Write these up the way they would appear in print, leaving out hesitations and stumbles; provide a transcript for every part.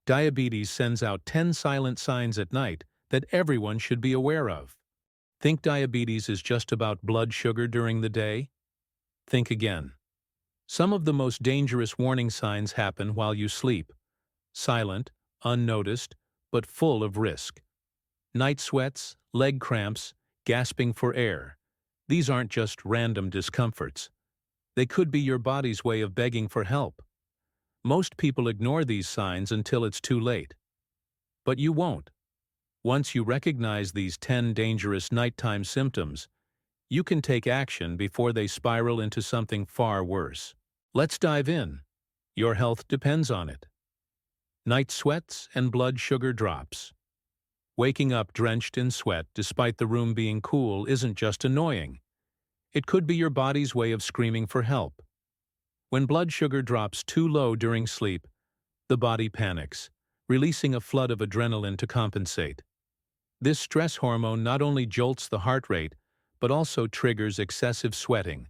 Diabetes sends out 10 silent signs at night that everyone should be aware of. Think diabetes is just about blood sugar during the day? Think again. Some of the most dangerous warning signs happen while you sleep. Silent, unnoticed, but full of risk. Night sweats, leg cramps, gasping for air. These aren't just random discomforts. They could be your body's way of begging for help. Most people ignore these signs until it's too late. But you won't. Once you recognize these 10 dangerous nighttime symptoms, you can take action before they spiral into something far worse. Let's dive in. Your health depends on it. Night sweats and blood sugar drops. Waking up drenched in sweat despite the room being cool isn't just annoying. It could be your body's way of screaming for help. When blood sugar drops too low during sleep, the body panics, releasing a flood of adrenaline to compensate. This stress hormone not only jolts the heart rate, but also triggers excessive sweating,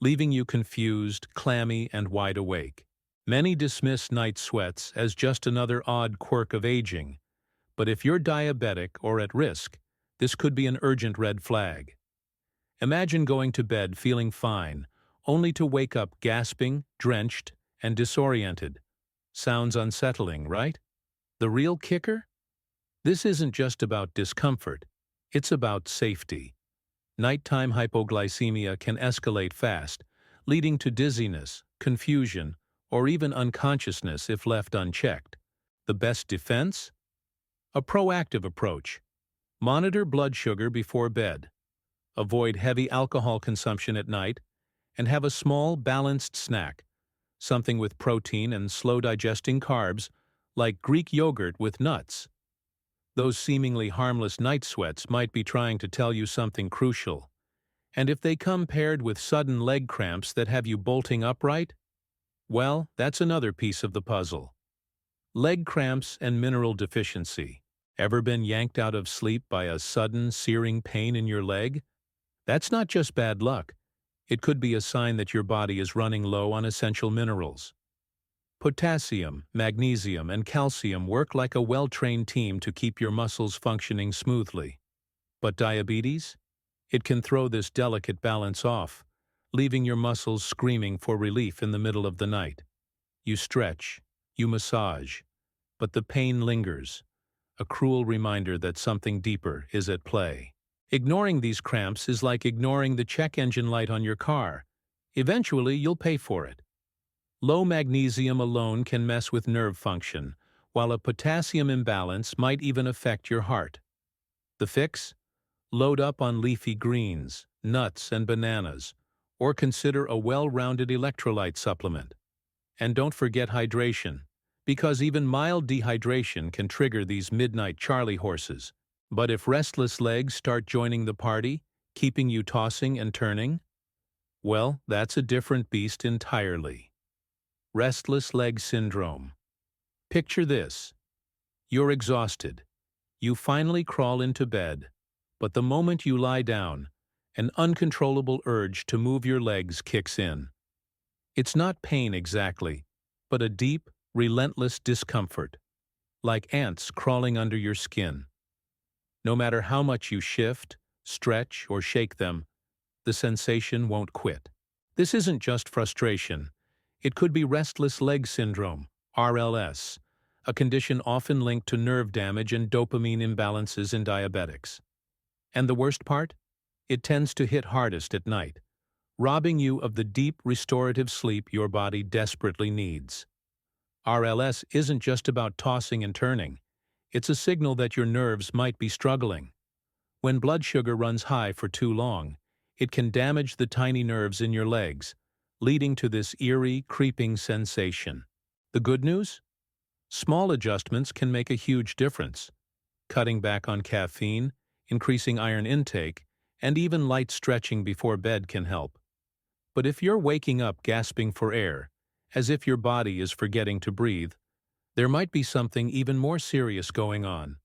leaving you confused, clammy, and wide awake. Many dismiss night sweats as just another odd quirk of aging, but if you're diabetic or at risk, this could be an urgent red flag. Imagine going to bed feeling fine, only to wake up gasping, drenched, and disoriented. Sounds unsettling, right? The real kicker? This isn't just about discomfort, it's about safety. Nighttime hypoglycemia can escalate fast, leading to dizziness, confusion, or even unconsciousness if left unchecked. The best defense? A proactive approach. Monitor blood sugar before bed. Avoid heavy alcohol consumption at night, and have a small, balanced snack, something with protein and slow-digesting carbs, like Greek yogurt with nuts. Those seemingly harmless night sweats might be trying to tell you something crucial. And if they come paired with sudden leg cramps that have you bolting upright, well, that's another piece of the puzzle. Leg cramps and mineral deficiency. Ever been yanked out of sleep by a sudden, searing pain in your leg? That's not just bad luck. It could be a sign that your body is running low on essential minerals. Potassium, magnesium, and calcium work like a well-trained team to keep your muscles functioning smoothly. But diabetes? It can throw this delicate balance off, leaving your muscles screaming for relief in the middle of the night. You stretch, you massage, but the pain lingers, a cruel reminder that something deeper is at play. Ignoring these cramps is like ignoring the check engine light on your car. Eventually, you'll pay for it. Low magnesium alone can mess with nerve function, while a potassium imbalance might even affect your heart. The fix? Load up on leafy greens, nuts, and bananas, or consider a well-rounded electrolyte supplement. And don't forget hydration, because even mild dehydration can trigger these midnight Charlie horses. But if restless legs start joining the party, keeping you tossing and turning, well, that's a different beast entirely. Restless leg syndrome. Picture this. You're exhausted. You finally crawl into bed, but the moment you lie down, an uncontrollable urge to move your legs kicks in. It's not pain exactly, but a deep, relentless discomfort, like ants crawling under your skin. No matter how much you shift, stretch, or shake them, the sensation won't quit. This isn't just frustration. It could be restless leg syndrome, RLS, a condition often linked to nerve damage and dopamine imbalances in diabetics. And the worst part? It tends to hit hardest at night, robbing you of the deep restorative sleep your body desperately needs. RLS isn't just about tossing and turning. It's a signal that your nerves might be struggling. When blood sugar runs high for too long, it can damage the tiny nerves in your legs, leading to this eerie, creeping sensation. The good news? Small adjustments can make a huge difference. Cutting back on caffeine, increasing iron intake, and even light stretching before bed can help. But if you're waking up gasping for air, as if your body is forgetting to breathe, there might be something even more serious going on.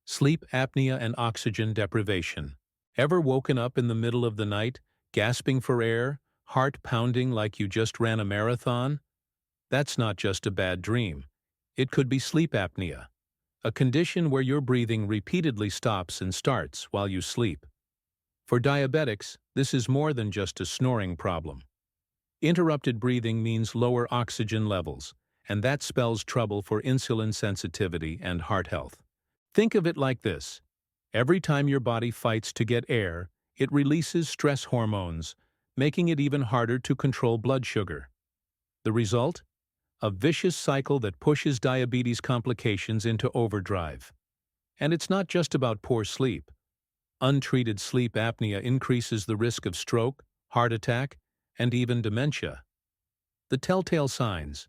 Sleep apnea and oxygen deprivation. Ever woken up in the middle of the night, gasping for air, heart pounding like you just ran a marathon? That's not just a bad dream. It could be sleep apnea, a condition where your breathing repeatedly stops and starts while you sleep. For diabetics, this is more than just a snoring problem. Interrupted breathing means lower oxygen levels, and that spells trouble for insulin sensitivity and heart health. Think of it like this. Every time your body fights to get air, it releases stress hormones, making it even harder to control blood sugar. The result? A vicious cycle that pushes diabetes complications into overdrive. And it's not just about poor sleep. Untreated sleep apnea increases the risk of stroke, heart attack, and even dementia. The telltale signs: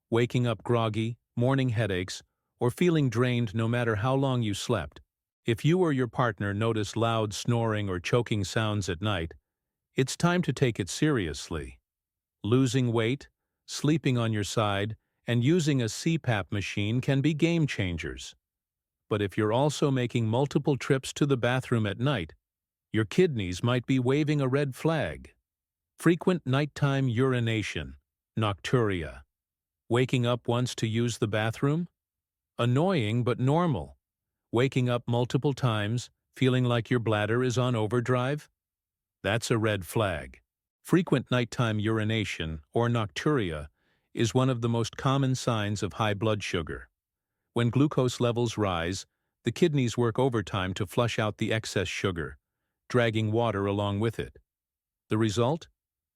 waking up groggy, morning headaches, or feeling drained no matter how long you slept. If you or your partner notice loud snoring or choking sounds at night, it's time to take it seriously. Losing weight, sleeping on your side, and using a CPAP machine can be game changers. But if you're also making multiple trips to the bathroom at night, your kidneys might be waving a red flag. Frequent nighttime urination, nocturia. Waking up once to use the bathroom? Annoying but normal. Waking up multiple times, feeling like your bladder is on overdrive? That's a red flag. Frequent nighttime urination, or nocturia, is one of the most common signs of high blood sugar. When glucose levels rise, the kidneys work overtime to flush out the excess sugar, dragging water along with it. The result?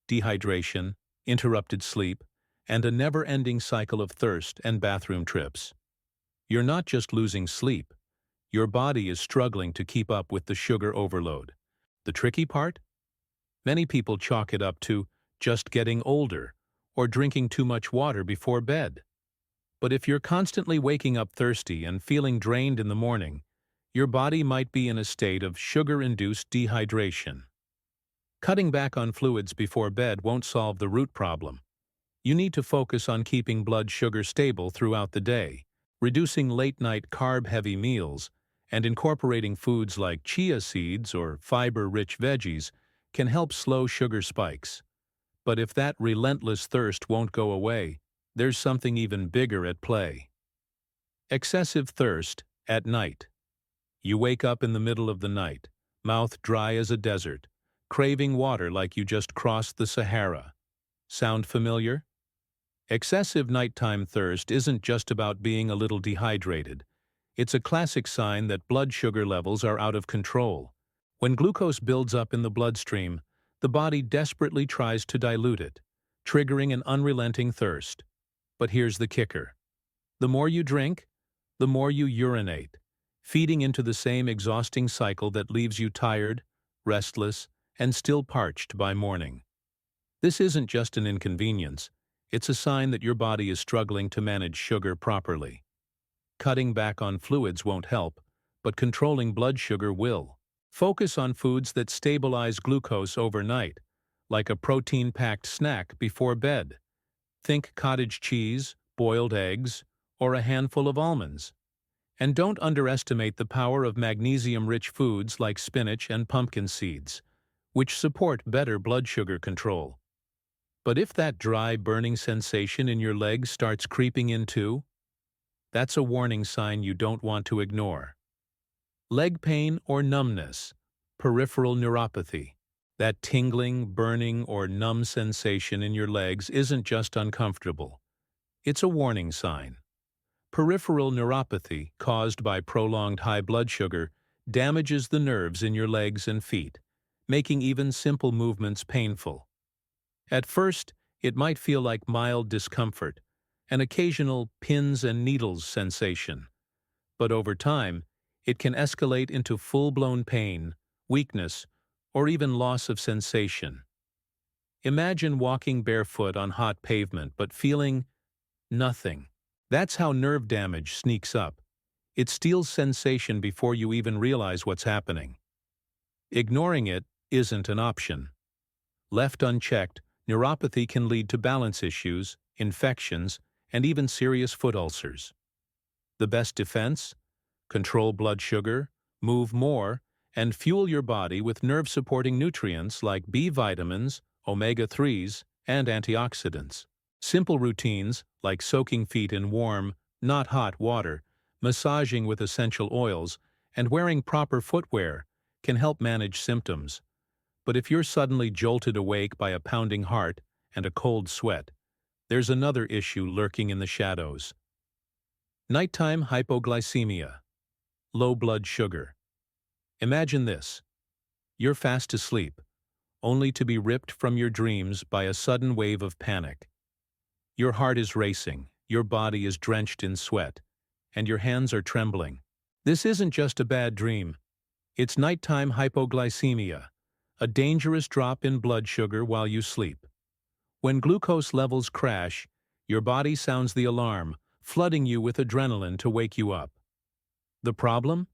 Dehydration, interrupted sleep, and a never-ending cycle of thirst and bathroom trips. You're not just losing sleep. Your body is struggling to keep up with the sugar overload. The tricky part? Many people chalk it up to just getting older or drinking too much water before bed. But if you're constantly waking up thirsty and feeling drained in the morning, your body might be in a state of sugar-induced dehydration. Cutting back on fluids before bed won't solve the root problem. You need to focus on keeping blood sugar stable throughout the day, reducing late-night carb-heavy meals, and incorporating foods like chia seeds or fiber-rich veggies can help slow sugar spikes. But if that relentless thirst won't go away, there's something even bigger at play. Excessive thirst at night. You wake up in the middle of the night, mouth dry as a desert, craving water like you just crossed the Sahara. Sound familiar? Excessive nighttime thirst isn't just about being a little dehydrated. It's a classic sign that blood sugar levels are out of control. When glucose builds up in the bloodstream, the body desperately tries to dilute it, triggering an unrelenting thirst. But here's the kicker. The more you drink, the more you urinate, feeding into the same exhausting cycle that leaves you tired, restless, and still parched by morning. This isn't just an inconvenience. It's a sign that your body is struggling to manage sugar properly. Cutting back on fluids won't help, but controlling blood sugar will. Focus on foods that stabilize glucose overnight, like a protein-packed snack before bed. Think cottage cheese, boiled eggs, or a handful of almonds. And don't underestimate the power of magnesium-rich foods like spinach and pumpkin seeds, which support better blood sugar control. But if that dry, burning sensation in your legs starts creeping in too, that's a warning sign you don't want to ignore. Leg pain or numbness, peripheral neuropathy. That tingling, burning, or numb sensation in your legs isn't just uncomfortable. It's a warning sign. Peripheral neuropathy, caused by prolonged high blood sugar, damages the nerves in your legs and feet, making even simple movements painful. At first, it might feel like mild discomfort, an occasional pins and needles sensation. But over time, it can escalate into full-blown pain, weakness, or even loss of sensation. Imagine walking barefoot on hot pavement but feeling nothing. That's how nerve damage sneaks up. It steals sensation before you even realize what's happening. Ignoring it isn't an option. Left unchecked, neuropathy can lead to balance issues, infections, and even serious foot ulcers. The best defense? Control blood sugar, move more, and fuel your body with nerve-supporting nutrients like B vitamins, omega-3s, and antioxidants. Simple routines, like soaking feet in warm, not hot water, massaging with essential oils, and wearing proper footwear can help manage symptoms. But if you're suddenly jolted awake by a pounding heart and a cold sweat, there's another issue lurking in the shadows. Nighttime hypoglycemia, low blood sugar. Imagine this. You're fast asleep, only to be ripped from your dreams by a sudden wave of panic. Your heart is racing, your body is drenched in sweat, and your hands are trembling. This isn't just a bad dream. It's nighttime hypoglycemia, a dangerous drop in blood sugar while you sleep. When glucose levels crash, your body sounds the alarm, flooding you with adrenaline to wake you up. The problem?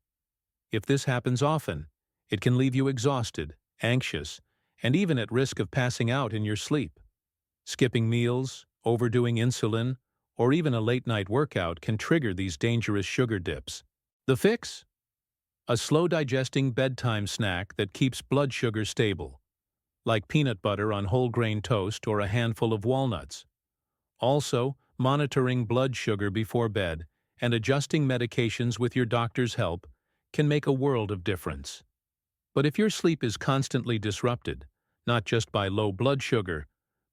If this happens often, it can leave you exhausted, anxious, and even at risk of passing out in your sleep. Skipping meals, overdoing insulin, or even a late-night workout can trigger these dangerous sugar dips. The fix? A slow-digesting bedtime snack that keeps blood sugar stable, like peanut butter on whole-grain toast or a handful of walnuts. Also, monitoring blood sugar before bed and adjusting medications with your doctor's help can make a world of difference. But if your sleep is constantly disrupted, not just by low blood sugar,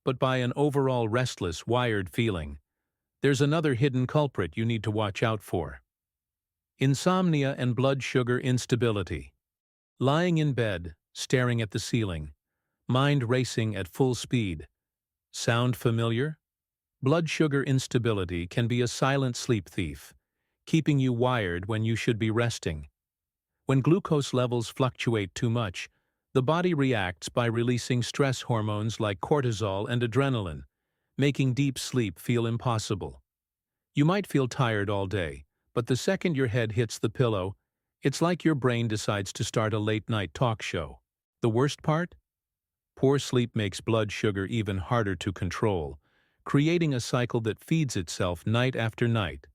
but by an overall restless, wired feeling, there's another hidden culprit you need to watch out for. Insomnia and blood sugar instability. Lying in bed, staring at the ceiling, mind racing at full speed. Sound familiar? Blood sugar instability can be a silent sleep thief, keeping you wired when you should be resting. When glucose levels fluctuate too much, the body reacts by releasing stress hormones like cortisol and adrenaline, making deep sleep feel impossible. You might feel tired all day, but the second your head hits the pillow, it's like your brain decides to start a late-night talk show. The worst part? Poor sleep makes blood sugar even harder to control, creating a cycle that feeds itself night after night.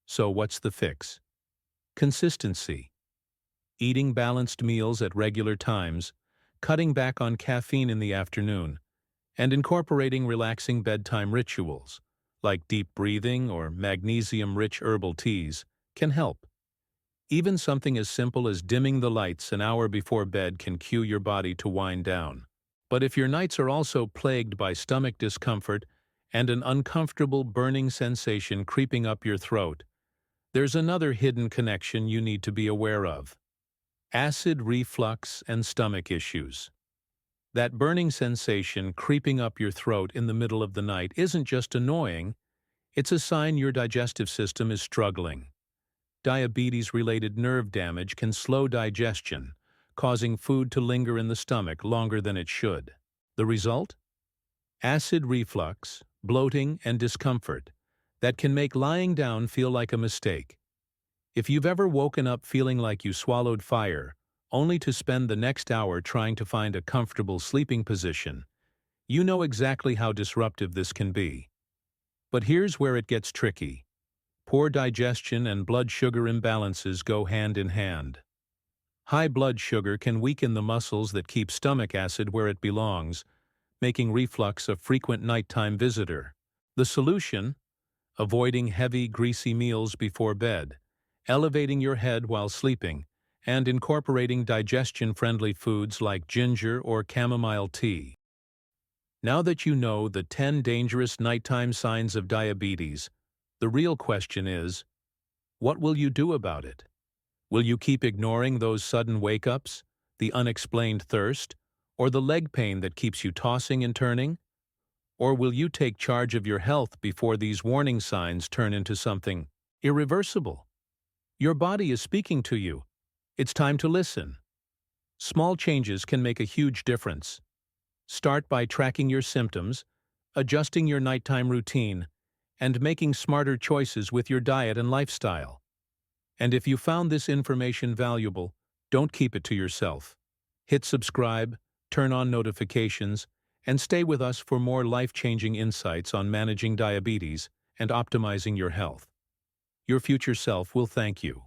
So what's the fix? Consistency. Eating balanced meals at regular times, cutting back on caffeine in the afternoon, and incorporating relaxing bedtime rituals, like deep breathing or magnesium-rich herbal teas, can help. Even something as simple as dimming the lights an hour before bed can cue your body to wind down. But if your nights are also plagued by stomach discomfort and an uncomfortable burning sensation creeping up your throat, there's another hidden connection you need to be aware of. Acid reflux and stomach issues. That burning sensation creeping up your throat in the middle of the night isn't just annoying, it's a sign your digestive system is struggling. Diabetes-related nerve damage can slow digestion, causing food to linger in the stomach longer than it should. The result? Acid reflux, bloating, and discomfort that can make lying down feel like a mistake. If you've ever woken up feeling like you swallowed fire, only to spend the next hour trying to find a comfortable sleeping position, you know exactly how disruptive this can be. But here's where it gets tricky. Poor digestion and blood sugar imbalances go hand in hand. High blood sugar can weaken the muscles that keep stomach acid where it belongs, making reflux a frequent nighttime visitor. The solution? Avoiding heavy, greasy meals before bed, elevating your head while sleeping, and incorporating digestion-friendly foods like ginger or chamomile tea. Now that you know the 10 dangerous nighttime signs of diabetes, the real question is, what will you do about it? Will you keep ignoring those sudden wake-ups, the unexplained thirst, or the leg pain that keeps you tossing and turning? Or will you take charge of your health before these warning signs turn into something irreversible? Your body is speaking to you. It's time to listen. Small changes can make a huge difference. Start by tracking your symptoms, adjusting your nighttime routine, and making smarter choices with your diet and lifestyle. And if you found this information valuable, don't keep it to yourself. Hit subscribe, turn on notifications, and stay with us for more life-changing insights on managing diabetes and optimizing your health. Your future self will thank you.